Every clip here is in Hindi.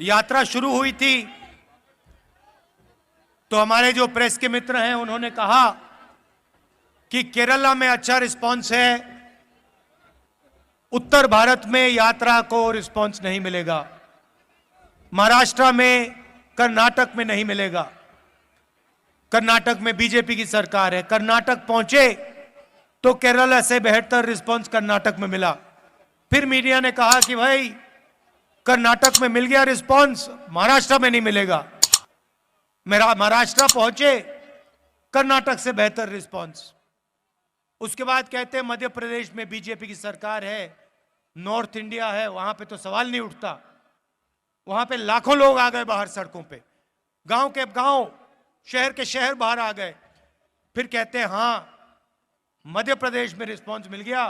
यात्रा शुरू हुई थी तो हमारे जो प्रेस के मित्र हैं उन्होंने कहा कि केरला में अच्छा रिस्पांस है, उत्तर भारत में यात्रा को रिस्पांस नहीं मिलेगा, महाराष्ट्र में, कर्नाटक में नहीं मिलेगा। कर्नाटक में बीजेपी की सरकार है, कर्नाटक पहुंचे तो केरला से बेहतर रिस्पांस कर्नाटक में मिला। फिर मीडिया ने कहा कि भाई कर्नाटक में मिल गया रिस्पांस, महाराष्ट्र में नहीं मिलेगा। मेरा महाराष्ट्र पहुंचे, कर्नाटक से बेहतर रिस्पांस। उसके बाद कहते हैं मध्य प्रदेश में बीजेपी की सरकार है, नॉर्थ इंडिया है, वहां पे तो सवाल नहीं उठता। वहां पे लाखों लोग आ गए बाहर सड़कों पे, गांव के गांव, शहर के शहर बाहर आ गए। फिर कहते हैं हां मध्य प्रदेश में रिस्पांस मिल गया,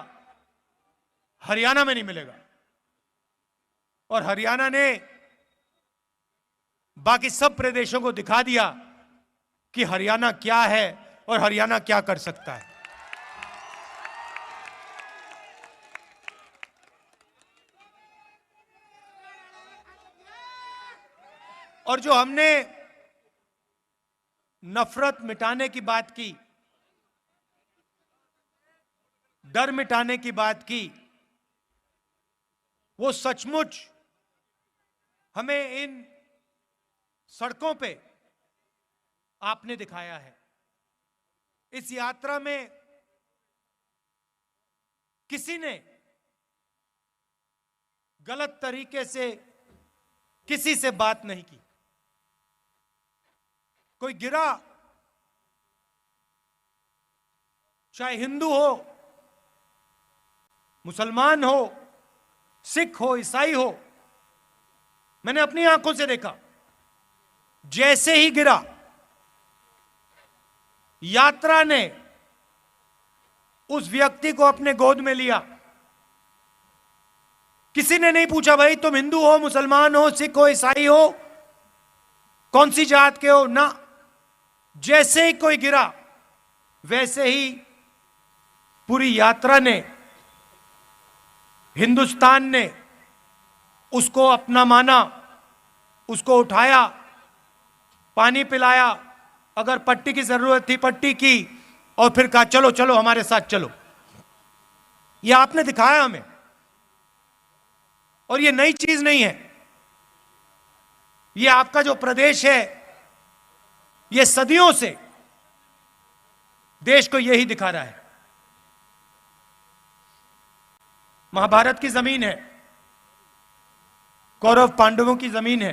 हरियाणा में नहीं मिलेगा। और हरियाणा ने बाकी सब प्रदेशों को दिखा दिया कि हरियाणा क्या है और हरियाणा क्या कर सकता है। और जो हमने नफरत मिटाने की बात की, डर मिटाने की बात की, वो सचमुच हमें इन सड़कों पे आपने दिखाया है। इस यात्रा में किसी ने गलत तरीके से किसी से बात नहीं की। कोई गिरा, चाहे हिंदू हो, मुसलमान हो, सिख हो, ईसाई हो, मैंने अपनी आंखों से देखा। जैसे ही गिरा, यात्रा ने उस व्यक्ति को अपने गोद में लिया। किसी ने नहीं पूछा भाई तुम हिंदू हो, मुसलमान हो, सिख हो, ईसाई हो, कौन सी जात के हो, ना। जैसे ही कोई गिरा वैसे ही पूरी यात्रा ने, हिंदुस्तान ने उसको अपना माना, उसको उठाया, पानी पिलाया, अगर पट्टी की जरूरत थी पट्टी की, और फिर कहा चलो चलो हमारे साथ चलो। यह आपने दिखाया हमें, और यह नई चीज नहीं है। यह आपका जो प्रदेश है, यह सदियों से देश को यही दिखा रहा है। महाभारत की जमीन है, कौरव पांडवों की जमीन है।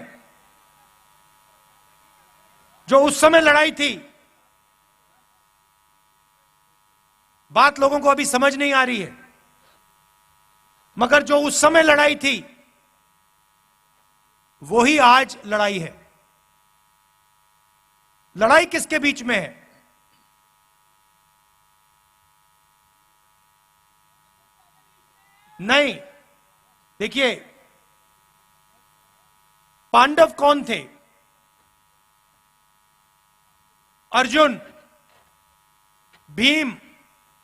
जो उस समय लड़ाई थी, बात लोगों को अभी समझ नहीं आ रही है, मगर जो उस समय लड़ाई थी वही आज लड़ाई है। लड़ाई किसके बीच में है? नहीं, देखिए पांडव कौन थे? अर्जुन, भीम,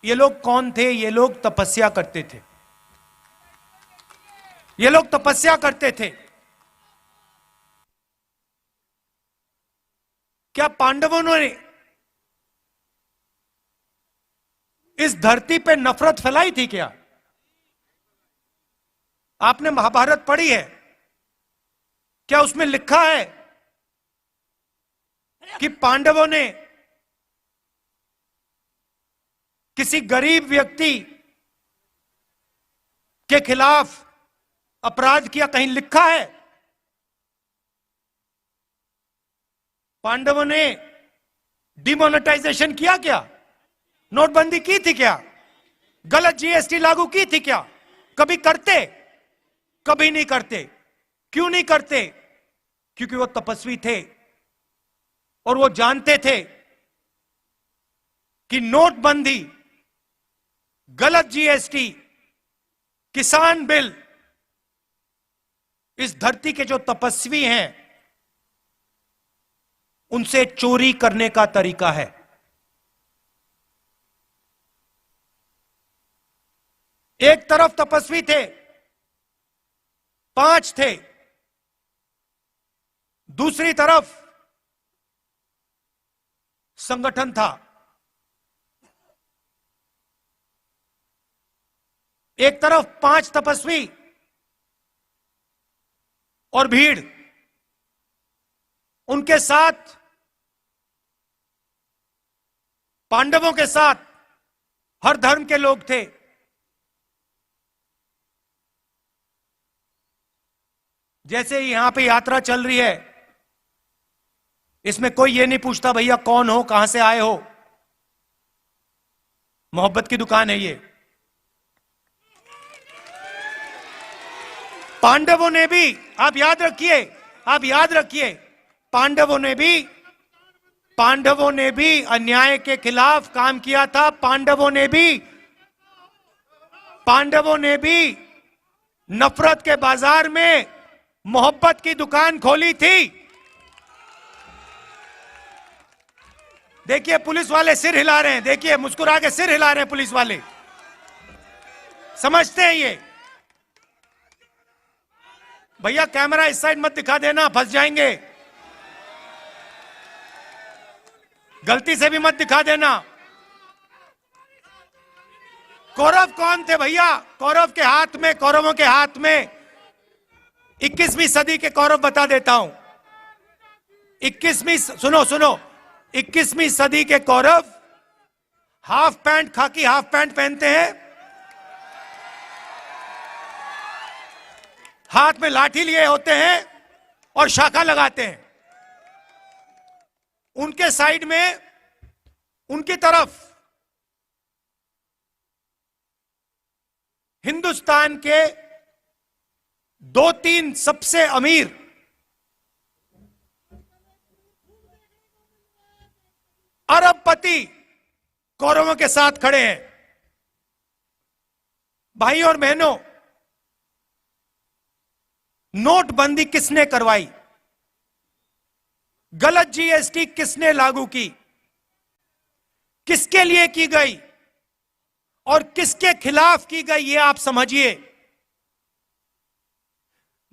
ये लोग कौन थे? ये लोग तपस्या करते थे। ये लोग तपस्या करते थे। क्या पांडवों ने इस धरती पे नफरत फैलाई थी क्या? आपने महाभारत पढ़ी है, क्या उसमें लिखा है कि पांडवों ने किसी गरीब व्यक्ति के खिलाफ अपराध किया? कहीं लिखा है? पांडवों ने डिमोनेटाइजेशन किया क्या? नोटबंदी की थी क्या? गलत जीएसटी लागू की थी क्या? कभी करते? कभी नहीं करते। क्यों नहीं करते? क्योंकि वो तपस्वी थे और वो जानते थे कि नोटबंदी, गलत जीएसटी, किसान बिल इस धरती के जो तपस्वी हैं उनसे चोरी करने का तरीका है। एक तरफ तपस्वी थे, 5 थे, दूसरी तरफ संगठन था। एक तरफ 5 तपस्वी और भीड़, उनके साथ पांडवों के साथ हर धर्म के लोग थे। जैसे यहां पे यात्रा चल रही है, इसमें कोई ये नहीं पूछता भैया कौन हो, कहां से आए हो। मोहब्बत की दुकान है ये। पांडवों ने भी, आप याद रखिए, पांडवों ने भी अन्याय के खिलाफ काम किया था। पांडवों ने भी नफरत के बाजार में मोहब्बत की दुकान खोली थी। देखिए पुलिस वाले सिर हिला रहे हैं, देखिए मुस्कुरा के सिर हिला रहे हैं पुलिस वाले, समझते हैं ये। भैया कैमरा इस साइड मत दिखा देना, फंस जाएंगे। गलती से भी मत दिखा देना। कौरव कौन थे भैया? कौरवों के हाथ में 21वीं सदी के कौरव बता देता हूं। 21वीं सदी के कौरव हाफ पैंट, खाकी हाफ पैंट पहनते हैं, हाथ में लाठी लिए होते हैं और शाखा लगाते हैं। उनके साइड में, उनकी तरफ हिंदुस्तान के 2-3 सबसे अमीर अरबपति कौरवों के साथ खड़े हैं। भाई और बहनों, नोटबंदी किसने करवाई? गलत जीएसटी किसने लागू की? किसके लिए की गई और किसके खिलाफ की गई, ये आप समझिए।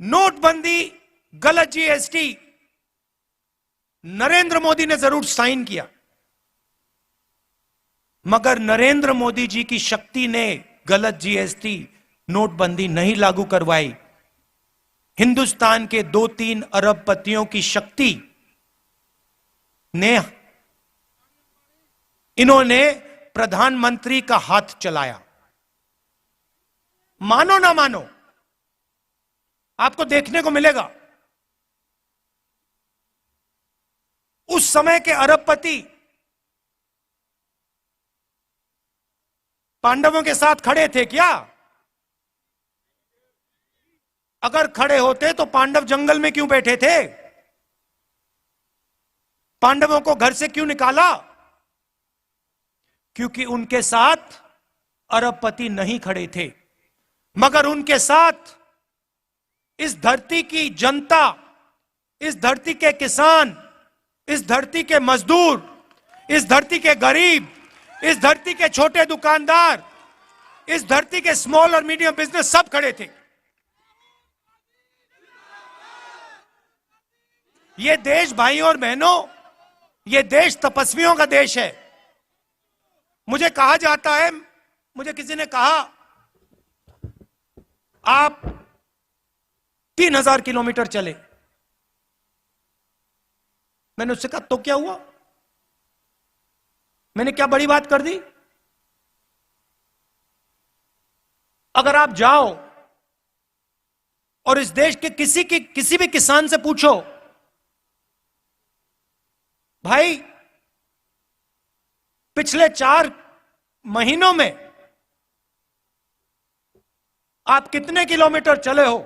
नोटबंदी, गलत जीएसटी नरेंद्र मोदी ने जरूर साइन किया, मगर नरेंद्र मोदी जी की शक्ति ने गलत जीएसटी, नोटबंदी नहीं लागू करवाई। हिंदुस्तान के 2-3 अरबपतियों की शक्ति ने, इन्होंने प्रधानमंत्री का हाथ चलाया। मानो ना मानो, आपको देखने को मिलेगा उस समय के अरबपति पांडवों के साथ खड़े थे क्या? अगर खड़े होते तो पांडव जंगल में क्यों बैठे थे? पांडवों को घर से क्यों निकाला? क्योंकि उनके साथ अरबपति नहीं खड़े थे, मगर उनके साथ इस धरती की जनता, इस धरती के किसान, इस धरती के मजदूर, इस धरती के गरीब, इस धरती के छोटे दुकानदार, इस धरती के स्मॉल और मीडियम बिजनेस सब खड़े थे। ये देश, भाइयों और बहनों, ये देश तपस्वियों का देश है। मुझे कहा जाता है, मुझे किसी ने कहा आप 3000 किलोमीटर चले। मैंने उससे कहा तो क्या हुआ? मैंने क्या बड़ी बात कर दी? अगर आप जाओ और इस देश के किसी भी किसान से पूछो, भाई पिछले 4 महीनों में आप कितने किलोमीटर चले हो,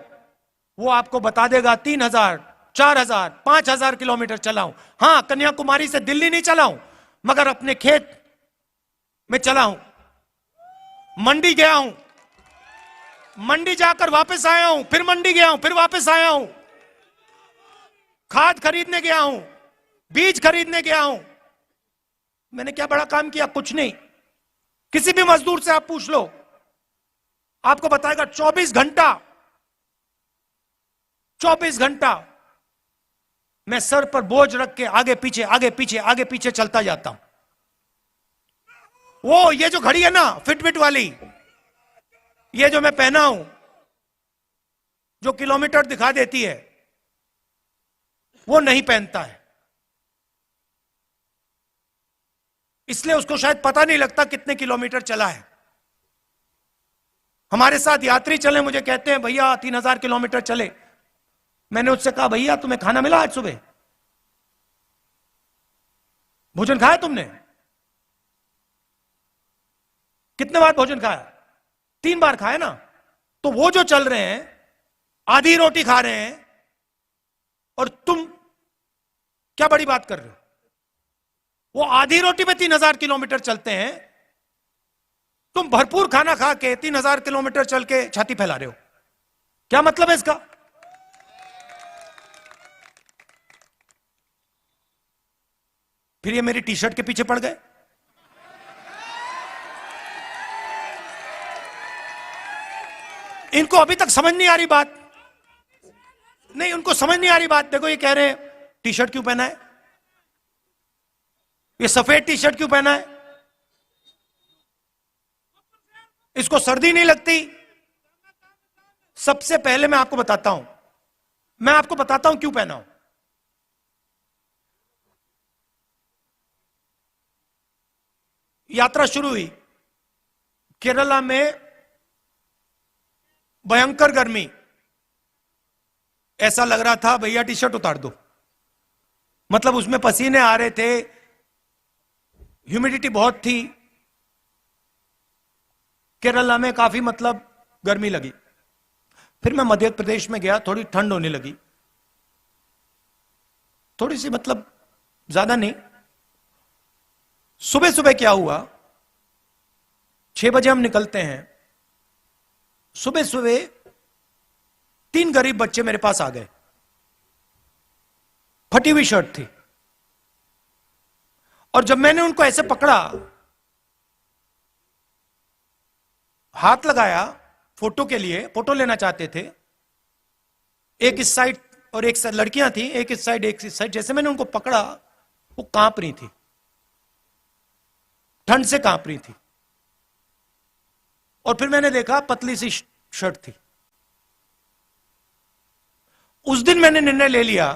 वो आपको बता देगा 3000, 4000, 5000 किलोमीटर चला हूं। हां, कन्याकुमारी से दिल्ली नहीं चला हूं, मगर अपने खेत में चला हूं, मंडी गया हूं, मंडी जाकर वापस आया हूं, फिर मंडी गया हूं, फिर वापस आया हूं, खाद खरीदने गया हूं, बीज खरीदने गया हूं। मैंने क्या बड़ा काम किया? कुछ नहीं। किसी भी मजदूर से आप पूछ लो, आपको बताएगा 24 घंटा मैं सर पर बोझ रख के आगे पीछे आगे पीछे आगे पीछे चलता जाता हूं। वो ये जो घड़ी है ना फिटबिट वाली, ये जो मैं पहना हूं, जो किलोमीटर दिखा देती है, वो नहीं पहनता है। इसलिए उसको शायद पता नहीं लगता कितने किलोमीटर चला है। हमारे साथ यात्री चले, मुझे कहते हैं भैया 3000 किलोमीटर चले। मैंने उससे कहा भैया तुम्हें खाना मिला आज सुबह? भोजन खाया तुमने? कितने बार भोजन खाया? 3 बार खाया ना। तो वो जो चल रहे हैं, आधी रोटी खा रहे हैं, और तुम क्या बड़ी बात कर रहे हो? वो आधी रोटी में 3000 किलोमीटर चलते हैं, तुम भरपूर खाना खा के 3000 किलोमीटर चल के छाती फैला रहे हो। क्या मतलब है इसका? फिर ये मेरी टी शर्ट के पीछे पड़ गए। इनको अभी तक समझ नहीं आ रही बात। नहीं, उनको समझ नहीं आ रही बात। देखो ये कह रहे हैं टी शर्ट क्यों पहना है, ये सफेद टी शर्ट क्यों पहना है, इसको सर्दी नहीं लगती। सबसे पहले मैं आपको बताता हूं क्यों पहना हूं। यात्रा शुरू हुई, केरला में भयंकर गर्मी, ऐसा लग रहा था भैया टी शर्ट उतार दो। मतलब उसमें पसीने आ रहे थे, ह्यूमिडिटी बहुत थी। केरला में काफी मतलब गर्मी लगी। फिर मैं मध्य प्रदेश में गया, थोड़ी ठंड होने लगी, थोड़ी सी, मतलब ज्यादा नहीं। सुबह सुबह क्या हुआ, 6 बजे हम निकलते हैं। सुबह सुबह 3 गरीब बच्चे मेरे पास आ गए, फटी हुई शर्ट थी। और जब मैंने उनको ऐसे पकड़ा, हाथ लगाया फोटो के लिए, फोटो लेना चाहते थे, एक इस साइड और एक साइड लड़कियां थी, एक इस साइड एक इस साइड। जैसे मैंने उनको पकड़ा, वो कांप रही थी, ठंड से कांप रही थी। और फिर मैंने देखा पतली सी शर्ट थी। उस दिन मैंने निर्णय ले लिया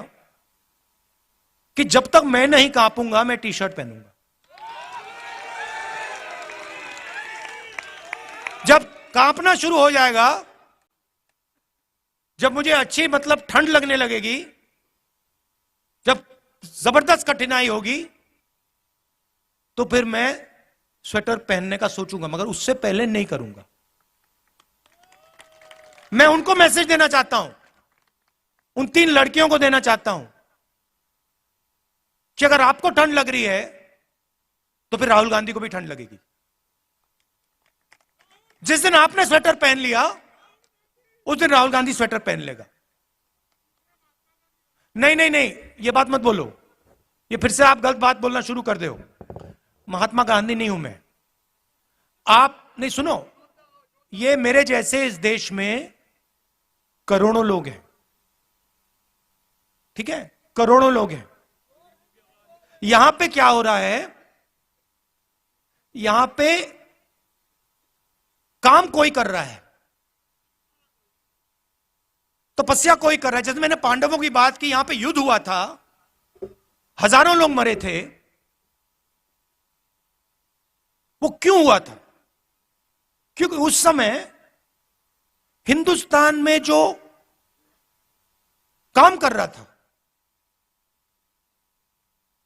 कि जब तक मैं नहीं कांपूंगा, मैं टी शर्ट पहनूंगा। जब कांपना शुरू हो जाएगा, जब मुझे अच्छी मतलब ठंड लगने लगेगी, जब जबरदस्त कठिनाई होगी, तो फिर मैं स्वेटर पहनने का सोचूंगा, मगर उससे पहले नहीं करूंगा। मैं उनको मैसेज देना चाहता हूं, उन 3 लड़कियों को देना चाहता हूं कि अगर आपको ठंड लग रही है, तो फिर राहुल गांधी को भी ठंड लगेगी। जिस दिन आपने स्वेटर पहन लिया, उस दिन राहुल गांधी स्वेटर पहन लेगा। नहीं नहीं नहीं, ये बात मत बोलो, ये फिर से आप गलत बात बोलना शुरू कर दो। महात्मा गांधी नहीं हूं मैं। आप नहीं, सुनो, ये मेरे जैसे इस देश में करोड़ों लोग हैं, ठीक है, करोड़ों लोग हैं। यहां पे क्या हो रहा है, यहां पे काम कोई कर रहा है, तपस्या कोई कर रहा है। जैसे मैंने पांडवों की बात की, यहां पे युद्ध हुआ था, हजारों लोग मरे थे। वो क्यों हुआ था? क्योंकि उस समय हिंदुस्तान में जो काम कर रहा था,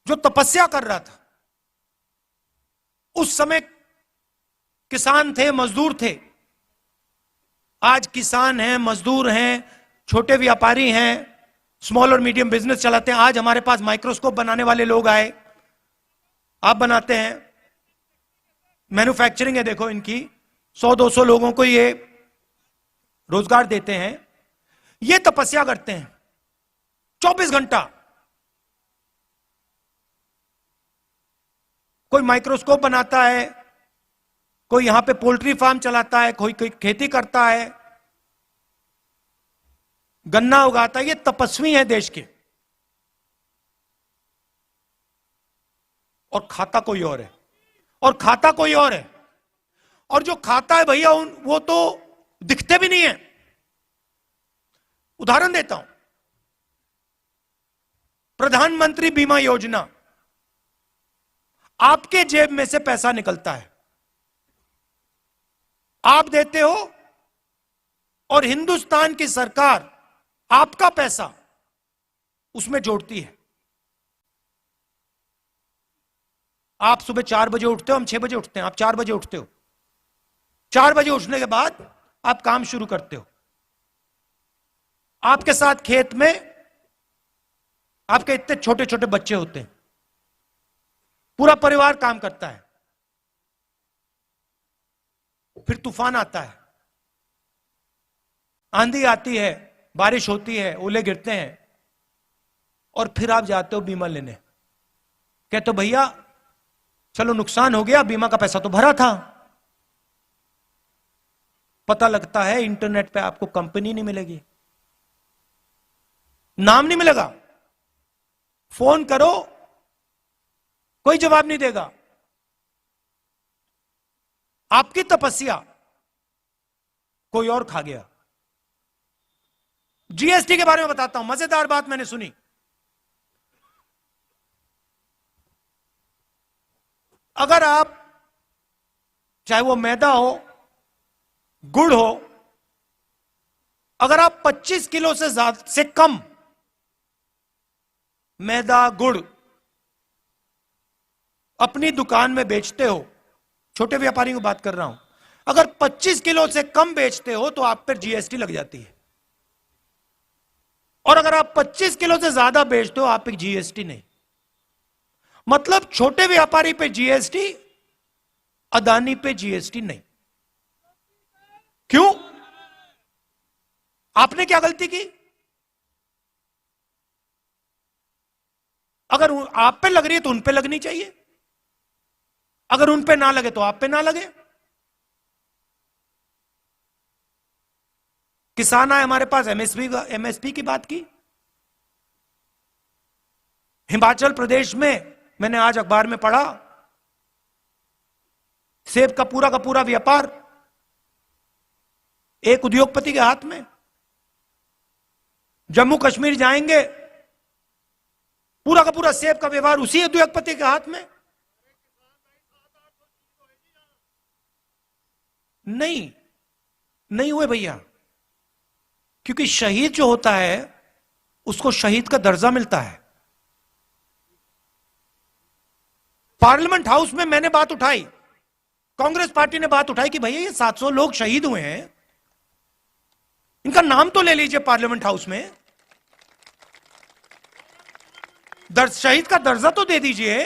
जो तपस्या कर रहा था, उस समय किसान थे, मजदूर थे। आज किसान हैं, मजदूर हैं, छोटे व्यापारी हैं, स्मॉल और मीडियम बिजनेस चलाते हैं। आज हमारे पास माइक्रोस्कोप बनाने वाले लोग आए, आप बनाते हैं, मैन्युफैक्चरिंग है, देखो इनकी 100-200 लोगों को ये रोजगार देते हैं। ये तपस्या करते हैं 24 घंटा। कोई माइक्रोस्कोप बनाता है, कोई यहां पे पोल्ट्री फार्म चलाता है, कोई खेती करता है, गन्ना उगाता है। ये तपस्वी है देश के। और खाता कोई और है, और खाता कोई और है, और जो खाता है भैया वो तो दिखते भी नहीं है। उदाहरण देता हूं, प्रधानमंत्री बीमा योजना, आपके जेब में से पैसा निकलता है, आप देते हो, और हिंदुस्तान की सरकार आपका पैसा उसमें जोड़ती है। आप सुबह 4 बजे उठते हो, हम 6 बजे उठते हैं, आप 4 बजे उठते हो। 4 बजे उठने के बाद आप काम शुरू करते हो। आपके साथ खेत में आपके इतने छोटे छोटे बच्चे होते हैं, पूरा परिवार काम करता है। फिर तूफान आता है, आंधी आती है, बारिश होती है, ओले गिरते हैं, और फिर आप जाते हो बीमा लेने। कहते हो भैया चलो नुकसान हो गया, बीमा का पैसा तो भरा था। पता लगता है इंटरनेट पे आपको कंपनी नहीं मिलेगी, नाम नहीं मिलेगा, फोन करो कोई जवाब नहीं देगा। आपकी तपस्या कोई और खा गया। जीएसटी के बारे में बताता हूं, मजेदार बात मैंने सुनी। अगर आप, चाहे वो मैदा हो, गुड़ हो, अगर आप 25 किलो से कम मैदा गुड़ अपनी दुकान में बेचते हो, छोटे व्यापारी की बात कर रहा हूं, अगर 25 किलो से कम बेचते हो तो आप पर जीएसटी लग जाती है, और अगर आप 25 किलो से ज्यादा बेचते हो आप पे जीएसटी नहीं। मतलब छोटे व्यापारी पे जीएसटी, अदानी पे जीएसटी नहीं। क्यों? आपने क्या गलती की? अगर आप पे लग रही है तो उन पे लगनी चाहिए, अगर उन पे ना लगे तो आप पे ना लगे। किसान आए हमारे पास, एमएसपी की बात की। हिमाचल प्रदेश में मैंने आज अखबार में पढ़ा, सेब का पूरा व्यापार एक उद्योगपति के हाथ में। जम्मू कश्मीर जाएंगे, पूरा का पूरा सेब का व्यवहार उसी उद्योगपति के हाथ में। नहीं हुए भैया, क्योंकि शहीद जो होता है उसको शहीद का दर्जा मिलता है। पार्लियामेंट हाउस में मैंने बात उठाई, कांग्रेस पार्टी ने बात उठाई कि भैया ये 700 लोग शहीद हुए हैं, इनका नाम तो ले लीजिए पार्लियामेंट हाउस में, शहीद का दर्जा तो दे दीजिए।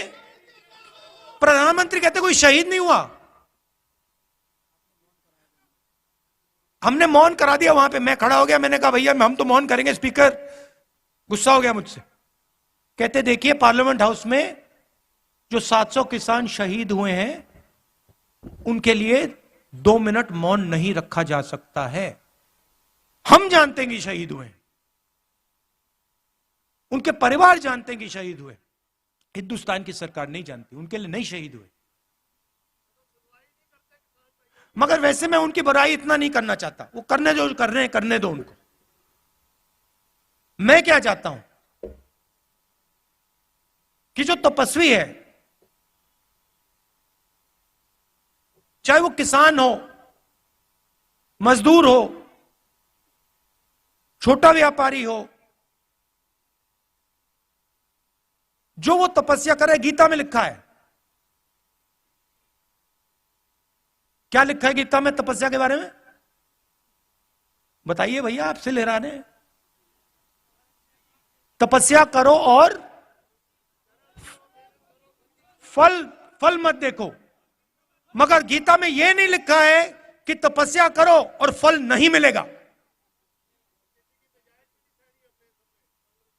प्रधानमंत्री कहते कोई शहीद नहीं हुआ। हमने मौन करा दिया वहां पे, मैं खड़ा हो गया, मैंने कहा भैया हम तो मौन करेंगे। स्पीकर गुस्सा हो गया मुझसे, कहते देखिए पार्लियामेंट हाउस में जो 700 किसान शहीद हुए हैं उनके लिए 2 मिनट मौन नहीं रखा जा सकता है। हम जानते हैं कि शहीद हुए, उनके परिवार जानते हैं कि शहीद हुए, हिंदुस्तान की सरकार नहीं जानती, उनके लिए नहीं शहीद हुए। मगर वैसे मैं उनकी बुराई इतना नहीं करना चाहता, वो करने जो कर रहे हैं करने दो उनको। मैं क्या चाहता हूं कि जो तपस्वी है, चाहे वो किसान हो, मजदूर हो, छोटा व्यापारी हो, जो वो तपस्या करे, गीता में लिखा है। क्या लिखा है गीता में तपस्या के बारे में? बताइए भैया, आपसे ले रहा है। तपस्या करो और फल मत देखो। मगर गीता में यह नहीं लिखा है कि तपस्या करो और फल नहीं मिलेगा।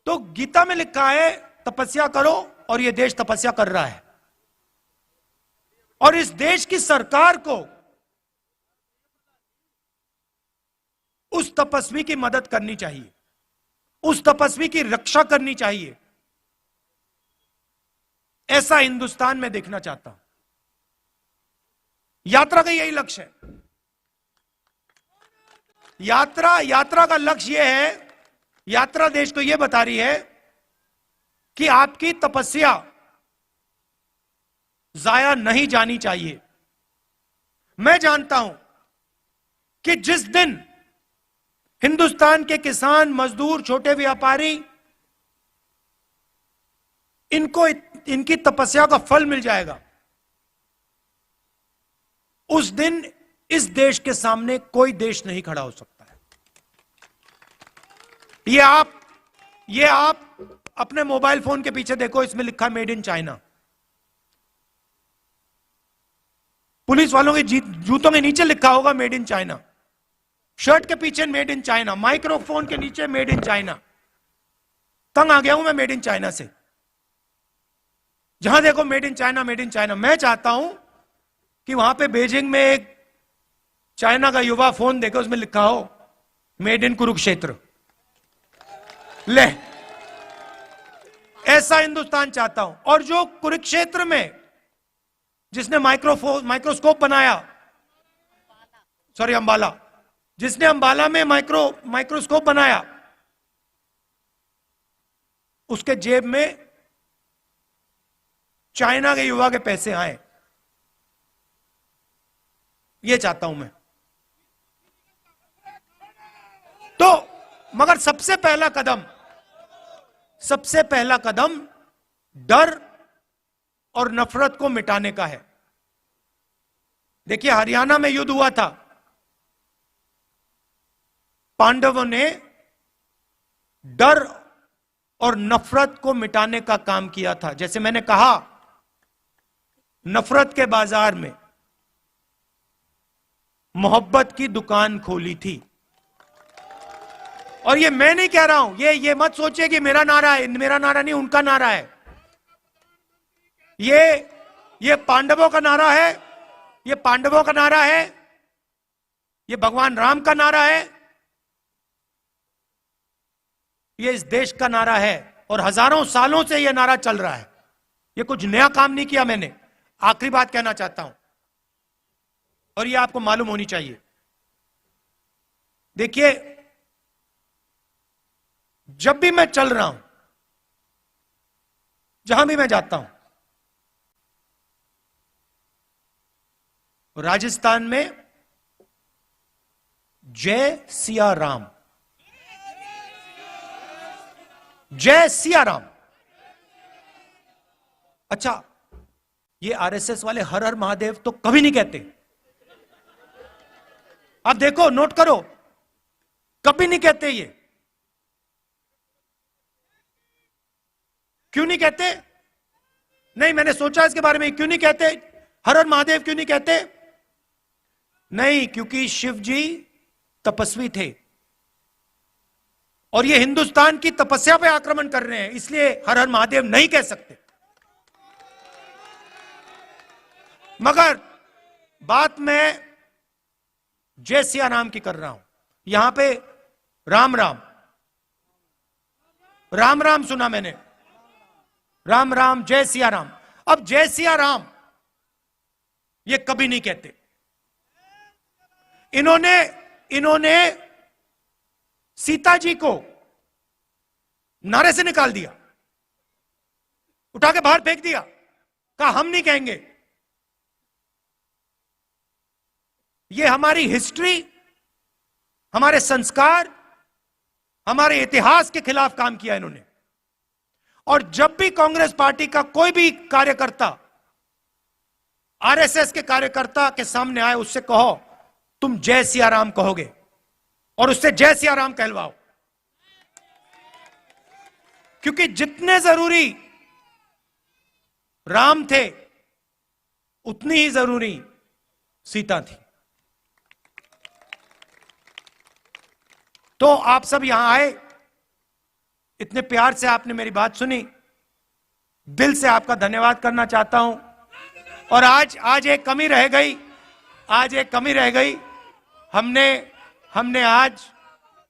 तो गीता में लिखा है तपस्या करो, और यह देश तपस्या कर रहा है, और इस देश की सरकार को उस तपस्वी की मदद करनी चाहिए, उस तपस्वी की रक्षा करनी चाहिए। ऐसा हिंदुस्तान में देखना चाहता हूं। यात्रा का यही लक्ष्य है। यात्रा का लक्ष्य यह है, यात्रा देश को यह बता रही है कि आपकी तपस्या जाया नहीं जानी चाहिए। मैं जानता हूं कि जिस दिन हिंदुस्तान के किसान, मजदूर, छोटे व्यापारी इनकी तपस्या का फल मिल जाएगा, उस दिन इस देश के सामने कोई देश नहीं खड़ा हो सकता है। ये आप अपने मोबाइल फोन के पीछे देखो, इसमें लिखा मेड इन चाइना। पुलिस वालों के जूतों के नीचे लिखा होगा मेड इन चाइना, शर्ट के पीछे मेड इन चाइना, माइक्रोफोन के नीचे मेड इन चाइना। तंग आ गया हूं मैं मेड इन चाइना से। जहां देखो made in China, made in China. मैं चाहता हूं कि वहां पे बीजिंग में एक चाइना का युवा फोन देखे, उसमें लिखा हो मेड इन कुरुक्षेत्र। ले, ऐसा हिंदुस्तान चाहता हूं। और जो कुरुक्षेत्र में जिसने माइक्रोस्कोप बनाया, सॉरी अंबाला, जिसने अंबाला में माइक्रोस्कोप बनाया, उसके जेब में चाइना के युवा के पैसे आए। ये चाहता हूं मैं। तो मगर सबसे पहला कदम डर और नफरत को मिटाने का है। देखिए, हरियाणा में युद्ध हुआ था, पांडवों ने डर और नफरत को मिटाने का काम किया था। जैसे मैंने कहा, नफरत के बाजार में मोहब्बत की दुकान खोली थी। और ये मैं नहीं कह रहा हूं, ये मत सोचिए कि मेरा नारा है। मेरा नारा नहीं, उनका नारा है। ये पांडवों का नारा है, ये पांडवों का नारा है, ये भगवान राम का नारा है, ये इस देश का नारा है। और हजारों सालों से यह नारा चल रहा है। ये कुछ नया काम नहीं किया मैंने। आखिरी बात कहना चाहता हूं, और यह आपको मालूम होनी चाहिए। देखिए, जब भी मैं चल रहा हूं, जहां भी मैं जाता हूं, राजस्थान में जय सिया राम, जय सिया राम। अच्छा, ये आरएसएस वाले हर हर महादेव तो कभी नहीं कहते। आप देखो, नोट करो, कभी नहीं कहते ये। क्यों नहीं कहते? नहीं, मैंने सोचा इसके बारे में, क्यों नहीं कहते हर हर महादेव, क्यों नहीं कहते? नहीं, क्योंकि शिव जी तपस्वी थे और ये हिंदुस्तान की तपस्या पे आक्रमण कर रहे हैं, इसलिए हर हर महादेव नहीं कह सकते। मगर बात मैं जय सिया राम की कर रहा हूं। यहां पे राम राम राम राम सुना मैंने, राम राम, जय सिया राम। अब जय सिया राम ये कभी नहीं कहते। इन्होंने सीता जी को नारे से निकाल दिया, उठा के बाहर फेंक दिया, कहा हम नहीं कहेंगे। ये हमारी हिस्ट्री, हमारे संस्कार, हमारे इतिहास के खिलाफ काम किया इन्होंने। और जब भी कांग्रेस पार्टी का कोई भी कार्यकर्ता आरएसएस के कार्यकर्ता के सामने आए, उससे कहो तुम जय सिया राम कहोगे, और उससे जय सिया राम कहलवाओ। क्योंकि जितने जरूरी राम थे, उतनी ही जरूरी सीता थी। तो आप सब यहां आए, इतने प्यार से आपने मेरी बात सुनी, दिल से आपका धन्यवाद करना चाहता हूं। और आज एक कमी रह गई, आज एक कमी रह गई। हमने आज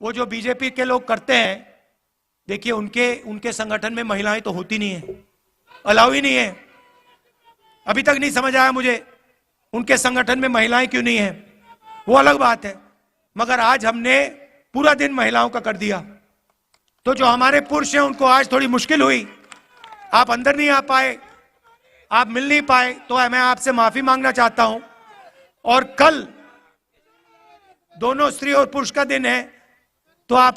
वो जो बीजेपी के लोग करते हैं, देखिए उनके संगठन में महिलाएं तो होती नहीं है, अलाउ ही नहीं है। अभी तक नहीं समझ आया मुझे उनके संगठन में महिलाएं क्यों नहीं हैं, वो अलग बात है, मगर आज हमने पूरा दिन महिलाओं का कर दिया। तो जो हमारे पुरुष हैं उनको आज थोड़ी मुश्किल हुई, आप अंदर नहीं आ पाए, आप मिल नहीं पाए, तो मैं आपसे माफी मांगना चाहता हूं। और कल दोनों स्त्री और पुरुष का दिन है, तो आप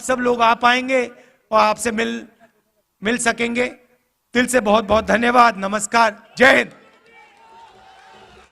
सब लोग आ पाएंगे और आपसे मिल सकेंगे। दिल से बहुत बहुत धन्यवाद। नमस्कार। जय हिंद।